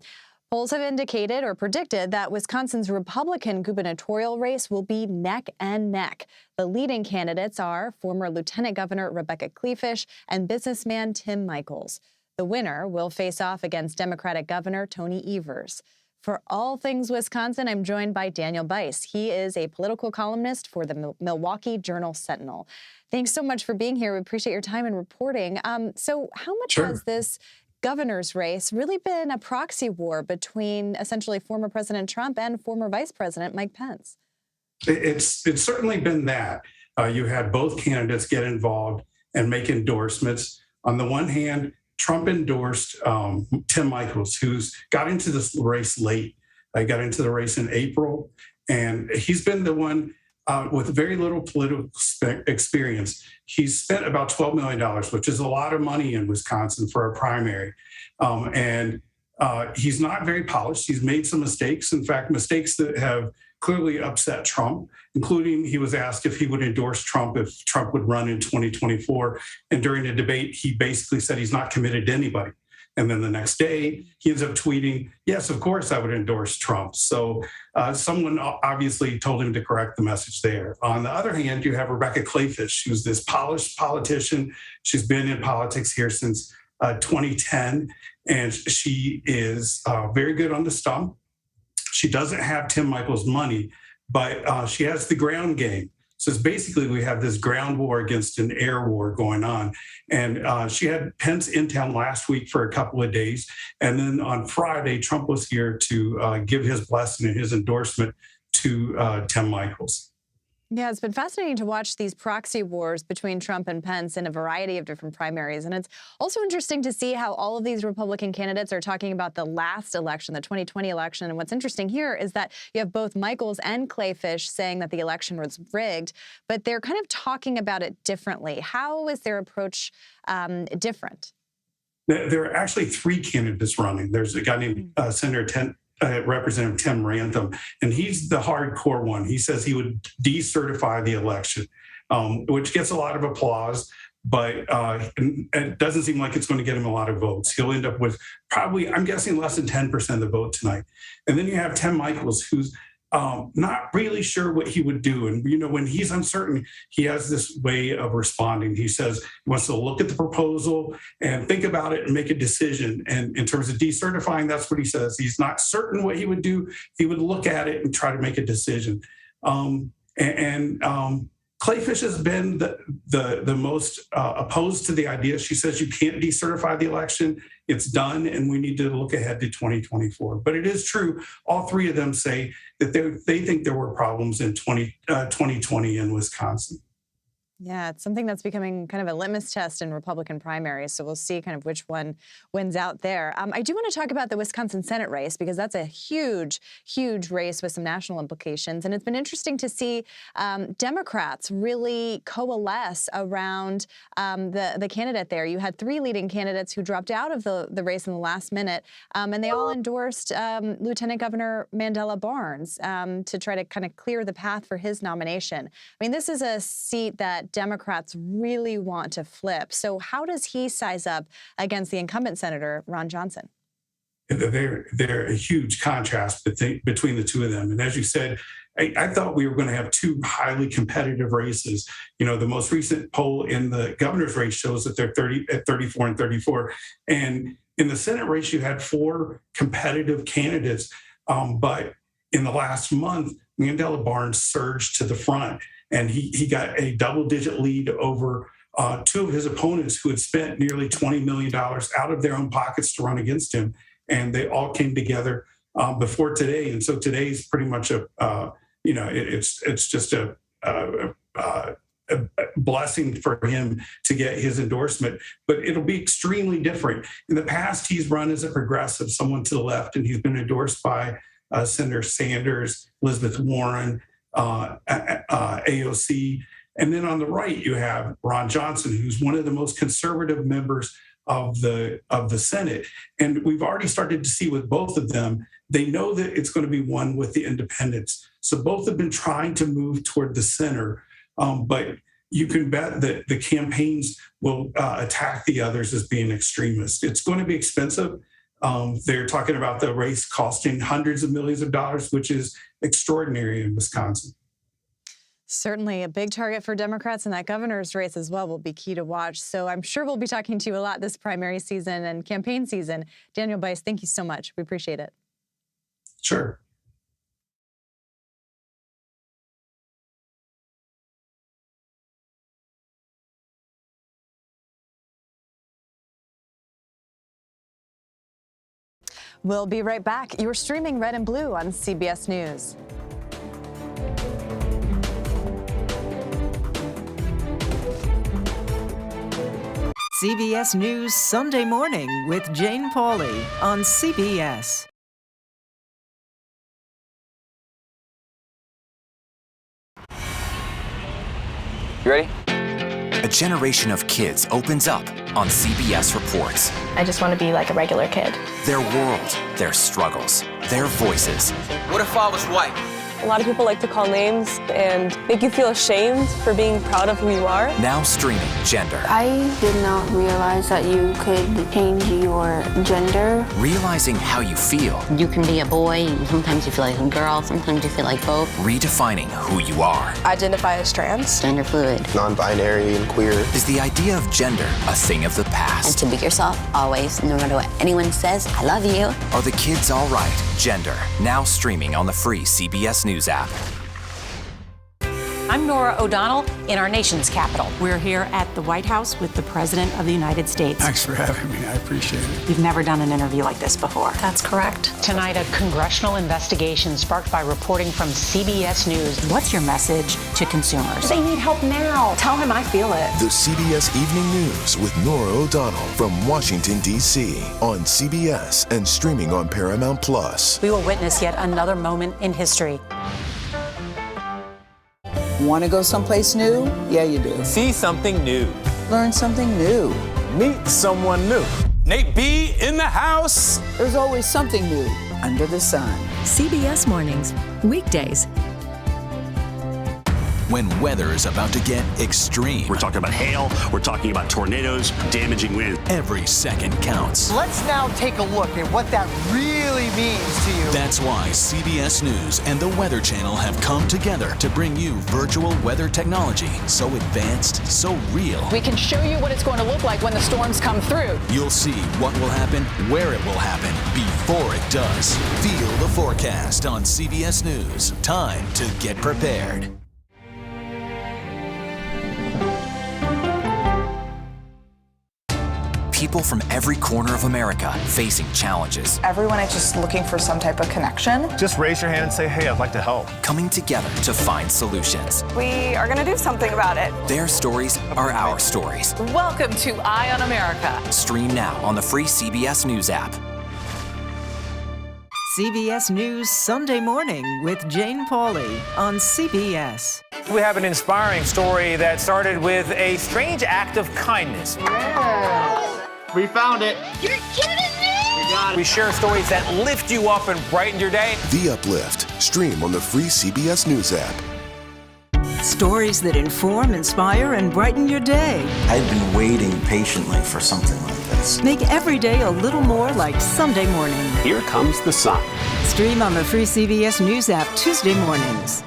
Polls have indicated or predicted that Wisconsin's Republican gubernatorial race will be neck and neck. The leading candidates are former Lieutenant Governor Rebecca Kleefisch and businessman Tim Michels. The winner will face off against Democratic Governor Tony Evers. For all things Wisconsin, I'm joined by Daniel Bice. He is a political columnist for the Milwaukee Journal-Sentinel. Thanks so much for being here. We appreciate your time and reporting. So how much has this governor's race really been a proxy war between essentially former President Trump and former Vice President Mike Pence? It's certainly been that. You had both candidates get involved and make endorsements. On the one hand, Trump endorsed Tim Michels, who's got into this race late. I got into the race in April, and he's been the one with very little political experience. He's spent about $12 million, which is a lot of money in Wisconsin for a primary. And he's not very polished. He's made some mistakes. In fact, mistakes that have clearly upset Trump, including he was asked if he would endorse Trump if Trump would run in 2024. And during the debate, he basically said he's not committed to anybody. And then the next day, he ends up tweeting, yes, of course, I would endorse Trump. So someone obviously told him to correct the message there. On the other hand, you have Rebecca Kleefisch, who's this polished politician. She's been in politics here since 2010, and she is very good on the stump. She doesn't have Tim Michels' money, but she has the ground game. So it's basically we have this ground war against an air war going on. And she had Pence in town last week for a couple of days. And then on Friday, Trump was here to give his blessing and his endorsement to Tim Michels. Yeah, it's been fascinating to watch these proxy wars between Trump and Pence in a variety of different primaries. And it's also interesting to see how all of these Republican candidates are talking about the last election, the 2020 election. And what's interesting here is that you have both Michaels and Clayfish saying that the election was rigged, but they're kind of talking about it differently. How is their approach different? There are actually three candidates running. There's a guy named Representative Tim Rantham, and he's the hardcore one. He says he would decertify the election, which gets a lot of applause, but it doesn't seem like it's going to get him a lot of votes. He'll end up with probably, I'm guessing, less than 10% of the vote tonight. And then you have Tim Michaels, who's not really sure what he would do. And, when he's uncertain, he has this way of responding. He says he wants to look at the proposal and think about it and make a decision. And in terms of decertifying, that's what he says. He's not certain what he would do. He would look at it and try to make a decision. Clayfish has been the most opposed to the idea. She says you can't decertify the election. It's done, and we need to look ahead to 2024. But it is true. All three of them say that they think there were problems in 2020 in Wisconsin. Yeah, it's something that's becoming kind of a litmus test in Republican primaries. So we'll see kind of which one wins out there. I do want to talk about the Wisconsin Senate race because that's a huge, huge race with some national implications. And it's been interesting to see Democrats really coalesce around the candidate there. You had three leading candidates who dropped out of the race in the last minute, and they all endorsed Lieutenant Governor Mandela Barnes to try to kind of clear the path for his nomination. I mean, this is a seat that Democrats really want to flip. So how does he size up against the incumbent Senator Ron Johnson? They're a huge contrast between the two of them. And as you said, I thought we were going to have two highly competitive races. The most recent poll in the governor's race shows that they're 34 and 34. And in the Senate race, you had four competitive candidates. But in the last month, Mandela Barnes surged to the front. And he got a double-digit lead over two of his opponents who had spent nearly $20 million out of their own pockets to run against him. And they all came together before today. And so today's pretty much it's just a blessing for him to get his endorsement. But it'll be extremely different. In the past, he's run as a progressive, someone to the left, and he's been endorsed by Senator Sanders, Elizabeth Warren, AOC. And then on the right, you have Ron Johnson, who's one of the most conservative members of the Senate. And we've already started to see with both of them, they know that it's going to be won with the independents. So both have been trying to move toward the center. But you can bet that the campaigns will attack the others as being extremists. It's going to be expensive. They're talking about the race costing hundreds of millions of dollars, which is extraordinary in Wisconsin. Certainly a big target for Democrats, and that governor's race as well will be key to watch. So I'm sure we'll be talking to you a lot this primary season and campaign season. Daniel Bice, thank you so much. We appreciate it. Sure. We'll be right back. You're streaming Red and Blue on CBS News. CBS News Sunday Morning with Jane Pauley on CBS. You ready? A generation of kids opens up on CBS Reports. I just want to be like a regular kid. Their world, their struggles, their voices. What if I was white? A lot of people like to call names and make you feel ashamed for being proud of who you are. Now streaming Gender. I did not realize that you could change your gender. Realizing how you feel. You can be a boy, sometimes you feel like a girl, sometimes you feel like both. Redefining who you are. Identify as trans. Gender fluid. Non-binary and queer. Is the idea of gender a thing of the past? And to be yourself, always, no matter what anyone says, I love you. Are the kids all right? Gender. Now streaming on the free CBS News app. I'm Nora O'Donnell in our nation's capital. We're here at the White House with the President of the United States. Thanks for having me. I appreciate it. You've never done an interview like this before. That's correct. Tonight, a congressional investigation sparked by reporting from CBS News. What's your message to consumers? They need help now. Tell him I feel it. The CBS Evening News with Nora O'Donnell from Washington, D.C. on CBS and streaming on Paramount Plus. We will witness yet another moment in history. Want to go someplace new? Yeah, you do. See something new. Learn something new. Meet someone new. Nate B in the house. There's always something new under the sun. CBS Mornings, weekdays. When weather is about to get extreme. We're talking about hail. We're talking about tornadoes, damaging winds. Every second counts. Let's now take a look at what that really means to you. That's why CBS News and the Weather Channel have come together to bring you virtual weather technology so advanced, so real. We can show you what it's going to look like when the storms come through. You'll see what will happen, where it will happen, before it does. Feel the forecast on CBS News. Time to get prepared. People from every corner of America facing challenges. Everyone is just looking for some type of connection. Just raise your hand and say, hey, I'd like to help. Coming together to find solutions. We are going to do something about it. Their stories are our stories. Welcome to Eye on America. Stream now on the free CBS News app. CBS News Sunday Morning with Jane Pauley on CBS. We have an inspiring story that started with a strange act of kindness. Yeah. We found it. You're kidding me? We got it. We share stories that lift you up and brighten your day. The Uplift. Stream on the free CBS News app. Stories that inform, inspire, and brighten your day. I've been waiting patiently for something like this. Make every day a little more like Sunday morning. Here comes the sun. Stream on the free CBS News app Tuesday mornings.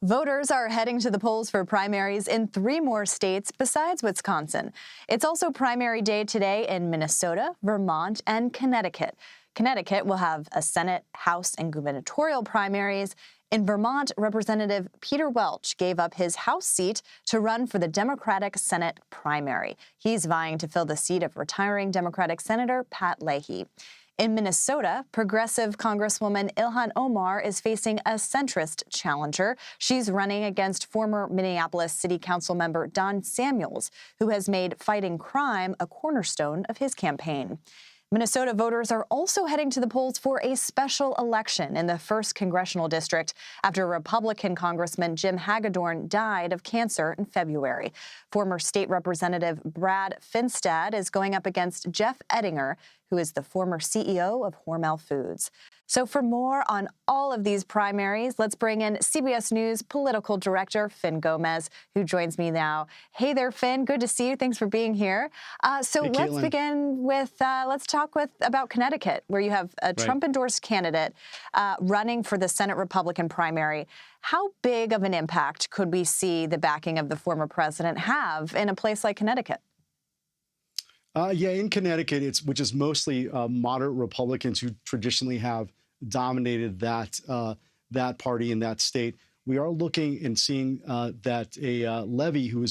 Voters are heading to the polls for primaries in 3 more states besides Wisconsin. It's also primary day today in Minnesota, Vermont, and Connecticut. Connecticut will have a Senate, House, and gubernatorial primaries. In Vermont, Representative Peter Welch gave up his House seat to run for the Democratic Senate primary. He's vying to fill the seat of retiring Democratic Senator Pat Leahy. In Minnesota, progressive Congresswoman Ilhan Omar is facing a centrist challenger. She's running against former Minneapolis City Council member Don Samuels, who has made fighting crime a cornerstone of his campaign. Minnesota voters are also heading to the polls for a special election in the 1st Congressional District after Republican Congressman Jim Hagedorn died of cancer in February. Former State Representative Brad Finstad is going up against Jeff Ettinger, who is the former CEO of Hormel Foods. So for more on all of these primaries, let's bring in CBS News political director Finn Gomez, who joins me now. Hey there, Finn. Good to see you. Thanks for being here. Let's begin with, let's talk about Connecticut, where you have a Trump-endorsed candidate running for the Senate Republican primary. How big of an impact could we see the backing of the former president have in a place like Connecticut? In Connecticut, which is mostly moderate Republicans who traditionally have dominated that party in that state. We are looking and seeing that a levy who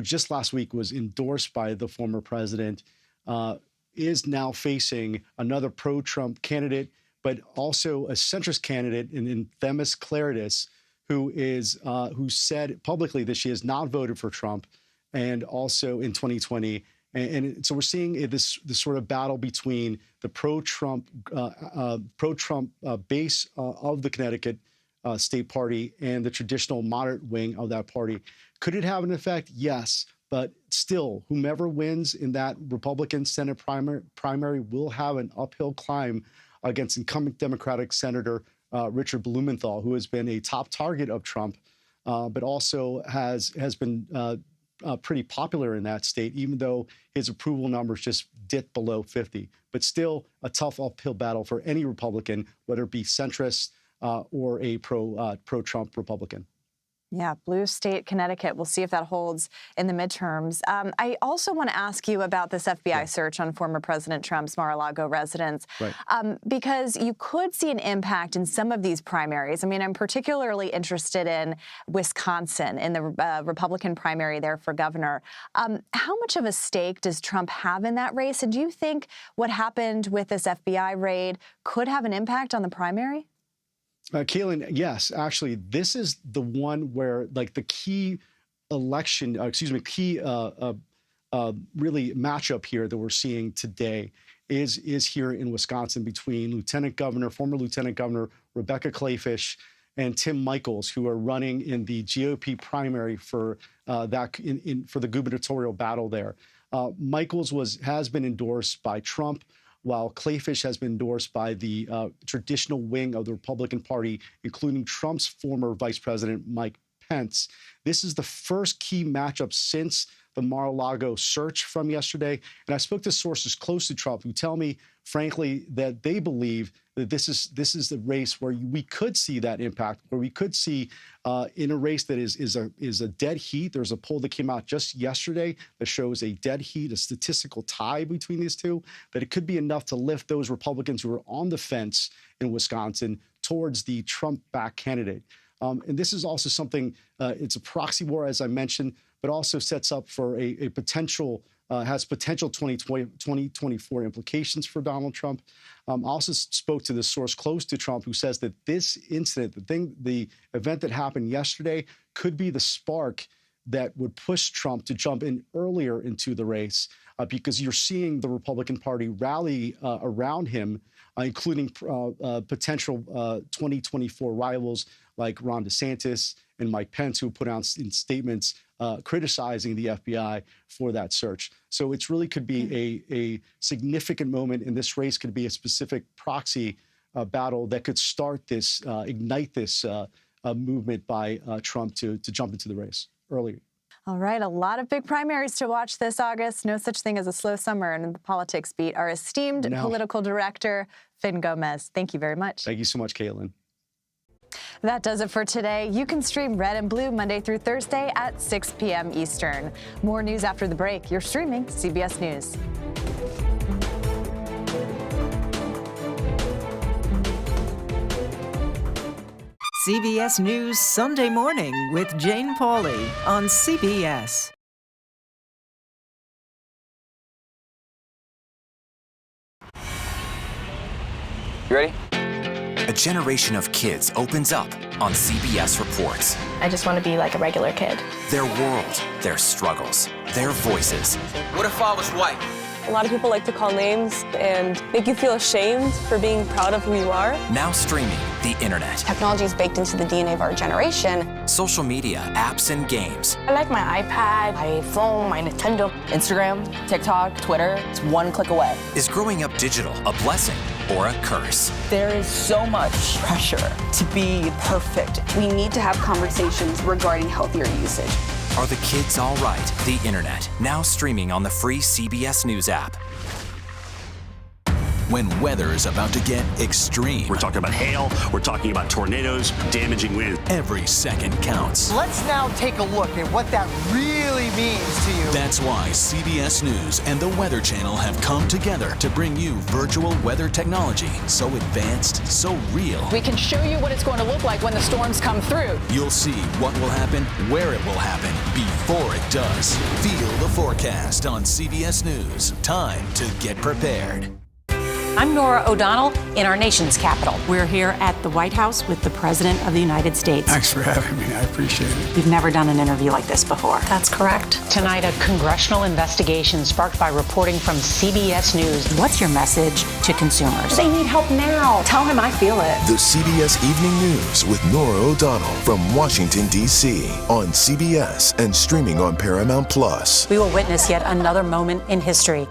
just last week was endorsed by the former president is now facing another pro-Trump candidate, but also a centrist candidate in Themis Claridis, who said publicly that she has not voted for Trump, and also in 2020. And so we're seeing this sort of battle between the pro-Trump base of the Connecticut state party and the traditional moderate wing of that party. Could it have an effect? Yes. But still, whomever wins in that Republican Senate primary will have an uphill climb against incumbent Democratic Senator Richard Blumenthal, who has been a top target of Trump, but also has been pretty popular in that state, even though his approval numbers just dipped below 50. But still a tough uphill battle for any Republican, whether it be centrist or a pro-Trump Republican. Yeah, blue state Connecticut. We'll see if that holds in the midterms. I also want to ask you about this FBI search on former President Trump's Mar-a-Lago residence, because you could see an impact in some of these primaries. I mean, I'm particularly interested in Wisconsin, in the Republican primary there for governor. How much of a stake does Trump have in that race? And do you think what happened with this FBI raid could have an impact on the primary? Caitlin, yes, actually, this is the one where, like, the key election, key really matchup here that we're seeing today is here in Wisconsin between former Lieutenant Governor Rebecca Kleefisch and Tim Michels, who are running in the GOP primary for for the gubernatorial battle there. Michels has been endorsed by Trump, while Kleefisch has been endorsed by the traditional wing of the Republican Party, including Trump's former Vice President Mike Pence. This is the first key matchup since the Mar-a-Lago search from yesterday. And I spoke to sources close to Trump who tell me, frankly, that they believe that this is the race where we could see that impact, where we could see in a race that is a dead heat. There's a poll that came out just yesterday that shows a dead heat, a statistical tie between these two, that it could be enough to lift those Republicans who are on the fence in Wisconsin towards the Trump-backed candidate. And this is also something, it's a proxy war, as I mentioned, but also sets up for a potential, has potential 2024 implications for Donald Trump. I also spoke to the source close to Trump who says that this incident, the event that happened yesterday, could be the spark that would push Trump to jump in earlier into the race, because you're seeing the Republican Party rally around him, including potential 2024 rivals like Ron DeSantis and Mike Pence, who put out in statements criticizing the FBI for that search. So it really could be a significant moment, and this race could be a specific proxy battle that could start this, ignite this movement by Trump to jump into the race earlier. All right, a lot of big primaries to watch this August. No such thing as a slow summer in the politics beat. Our esteemed political director, Finn Gomez. Thank you very much. Thank you so much, Caitlin. That does it for today. You can stream Red and Blue Monday through Thursday at 6 p.m. Eastern. More news after the break. You're streaming CBS News. CBS News Sunday Morning with Jane Pauley on CBS. You ready? A generation of kids opens up on CBS Reports. I just want to be like a regular kid. Their world, their struggles, their voices. What if I was white? A lot of people like to call names and make you feel ashamed for being proud of who you are. Now streaming the internet. Technology is baked into the DNA of our generation. Social media, apps, and games. I like my iPad, my phone, my Nintendo. Instagram, TikTok, Twitter, it's one click away. Is growing up digital a blessing or a curse? There is so much pressure to be perfect. We need to have conversations regarding healthier usage. Are the kids all right? The internet, now streaming on the free CBS News app. When weather is about to get extreme. We're talking about hail, we're talking about tornadoes, damaging winds. Every second counts. Let's now take a look at what that really means to you. That's why CBS News and the Weather Channel have come together to bring you virtual weather technology so advanced, so real. We can show you what it's going to look like when the storms come through. You'll see what will happen, where it will happen, before it does. Feel the forecast on CBS News. Time to get prepared. I'm Nora O'Donnell in our nation's capital. We're here at the White House with the President of the United States. Thanks for having me. I appreciate it. You've never done an interview like this before. That's correct. Tonight, a congressional investigation sparked by reporting from CBS News. What's your message to consumers? They need help now. Tell him I feel it. The CBS Evening News with Nora O'Donnell from Washington, D.C. on CBS and streaming on Paramount+. We will witness yet another moment in history.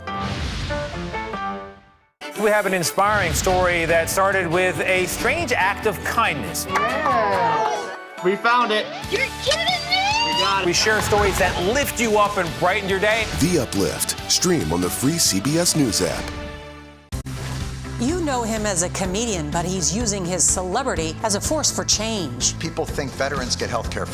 We have an inspiring story that started with a strange act of kindness. Yeah. We found it. You're kidding me? We got it. We share stories that lift you up and brighten your day. The Uplift. Stream on the free CBS News app. You know him as a comedian, but he's using his celebrity as a force for change. People think veterans get health care for